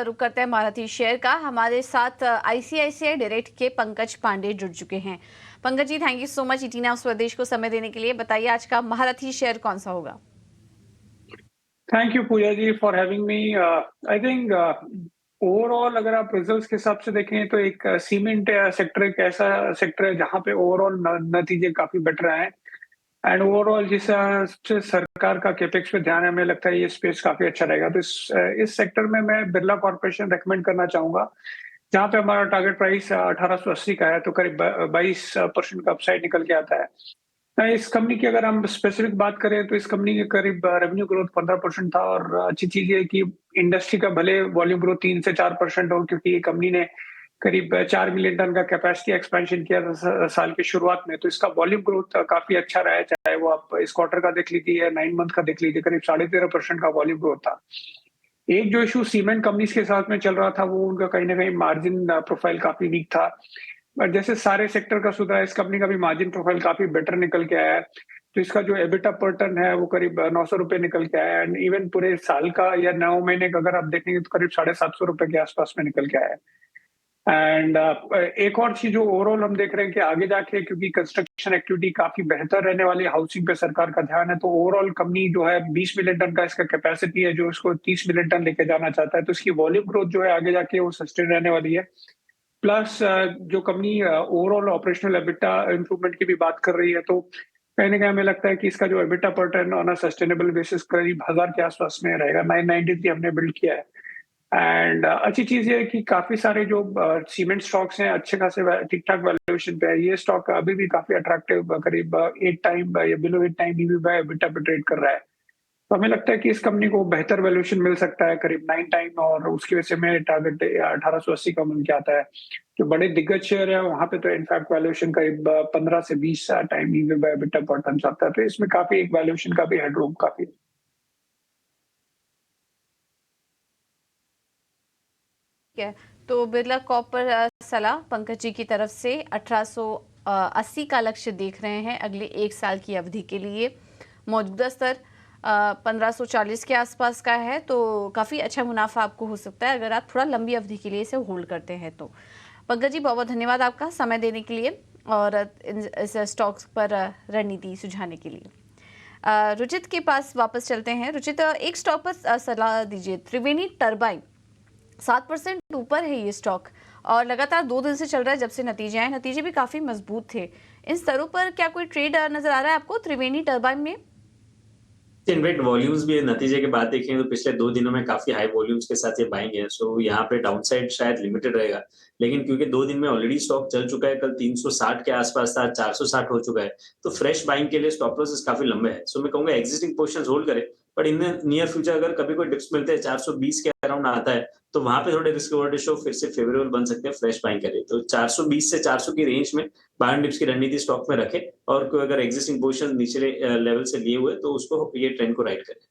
रुक करते हैं महारथी शेयर का। हमारे साथ आईसीआईसीआई डायरेक्ट के पंकज पांडे जुड़ चुके हैं। Pankaj ji, thank you so much ET now Swadesh को समय देने के लिए। बताइए आज का महारथी शेयर कौन सा होगा? Thank you Puja ji for having me. I think overall अगर आप रिजल्ट्स के हिसाब से देखें तो एक सीमेंट सेक्टर एक ऐसा सेक्टर है जहां पे ओवरऑल नतीजे काफी बेटर आए एंड ओवरऑल जिस से सरकार का कैपेक्स पे ध्यान है, हमें लगता है ये स्पेस काफी अच्छा रहेगा। तो इस सेक्टर में मैं बिरला कॉर्पोरेशन रेकमेंड करना चाहूंगा, जहां पे हमारा टारगेट प्राइस 1880 का है, तो करीब 22% का अपसाइड निकल के आता है। इस कंपनी की अगर हम स्पेसिफिक बात करें तो इस कंपनी के करीब रेवेन्यू ग्रोथ 15% था, और अच्छी चीज ये है कि इंडस्ट्री का भले वॉल्यूम ग्रोथ 3 से 4% हो, क्योंकि ये कंपनी ने करीब 4 मिलियन टन का कैपेसिटी एक्सपेंशन किया था साल की शुरुआत में, तो इसका वॉल्यूम ग्रोथ काफी अच्छा रहा है। चाहे वो आप इस क्वार्टर का देख लीजिए या 9 मंथ का देख लीजिए, करीब 13.5% का वॉल्यूम ग्रोथ था। एक जो इशू सीमेंट कंपनीज के साथ में चल रहा था वो उनका कहीं ना कहीं मार्जिन प्रोफाइल काफी वीक था, बट जैसे सारे सेक्टर का सुधरा, इस कंपनी का भी मार्जिन प्रोफाइल काफी बेटर निकल के आया है। तो इसका जो एबिटा पर टन है वो करीब 900 रुपए निकल के आया है, एंड इवन पूरे साल का या 9 महीने का अगर आप देखेंगे तो करीब 750 रुपए के आसपास में निकल के आया है। एंड एक और चीज जो ओवरऑल हम देख रहे हैं कि आगे जाके क्योंकि कंस्ट्रक्शन एक्टिविटी काफी बेहतर रहने वाली, हाउसिंग पे सरकार का ध्यान है, तो ओवरऑल कंपनी जो है 20 मिलियन टन का इसका कैपेसिटी है, जो इसको 30 मिलियन टन लेके जाना चाहता है, तो इसकी वॉल्यूम ग्रोथ जो है आगे जाके वो सस्टेन रहने वाली है। प्लस जो company overall operational EBITDA improvement की भी बात कर रही है, तो कहीं ना कहीं हमें लगता है कि इसका जो EBITDA per ton on a sustainable basis करीब 1000 के आसपास में रहेगा। 993 हमने बिल्ड किया है। एंड अच्छी चीज ये है कि काफी सारे जो सीमेंट स्टॉक्स हैं अच्छे खासे ठीक ठाक वैल्यूएशन पे है। ये स्टॉक अभी भी काफी अट्रैक्टिव, करीब 8 टाइम या below 8 time EV by EBITDA पे ट्रेड कर रहा है। तो हमें लगता है कि इस कंपनी को बेहतर वैल्यूएशन मिल सकता है, करीब 9 टाइम, और उसकी वजह से मेरे टारगेट 1880 का मन के आता है। जो बड़े दिग्गज शेयर है वहां पे तो इनफैक्ट वैल्यूएशन करीब 15 से 20 time EV by EBITDA per ton जाता है, तो इसमें काफी एक वैल्यूएशन का भी हेडरूम काफी है। ठीक है, तो बिरला कॉपर सलाह पंकज जी की तरफ से 1880 का लक्ष्य देख रहे हैं अगले 1 साल की अवधि के लिए। मौजूदा स्तर 1540 के आसपास का है, तो काफ़ी अच्छा मुनाफा आपको हो सकता है अगर आप थोड़ा लंबी अवधि के लिए इसे होल्ड करते हैं तो। पंकज जी, बहुत बहुत धन्यवाद आपका समय देने के लिए और इस स्टॉक्स पर रणनीति सुझाने के लिए। रुचित के पास वापस चलते हैं। रुचित, एक स्टॉक पर सलाह दीजिए। त्रिवेणी टरबाइन 7% ऊपर है ये स्टॉक और लगातार 2 दिन से चल रहा है जब से नतीजे आए। नतीजे भी काफी मजबूत थे। इन स्तरों पर क्या कोई ट्रेड नजर आ रहा है आपको त्रिवेणी टरबाइन में? इनफैक्ट वॉल्यूम्स भी नतीजे के बाद देखें तो पिछले 2 दिनों में काफी हाई वॉल्यूम्स के साथ ये बाइंग है, सो यहाँ पे डाउनसाइड शायद लिमिटेड रहेगा। लेकिन क्योंकि 2 दिन में ऑलरेडी स्टॉक चल चुका है, कल 360 के आसपास था, 460 हो चुका है, तो फ्रेश बाइंग के लिए स्टॉप लॉसेस काफी लंबे हैं। सो मैं कहूंगा एग्जिस्टिंग पोजीशंस होल्ड करें, बट इन नियर फ्यूचर अगर कभी कोई डिप्स मिलते हैं 420 के अराउंड आता है, तो वहां पे थोड़े रिस्क रिवॉर्ड रेशियो फिर से फेवरेबल बन सकते हैं फ्रेश बाइंग करें। तो 420 से 400 की रेंज में बाय डिप्स की रणनीति स्टॉक में रखें, और कोई अगर एग्जिस्टिंग पोजीशन निचले लेवल से लिए हुए तो उसको ये ट्रेंड को राइड करें।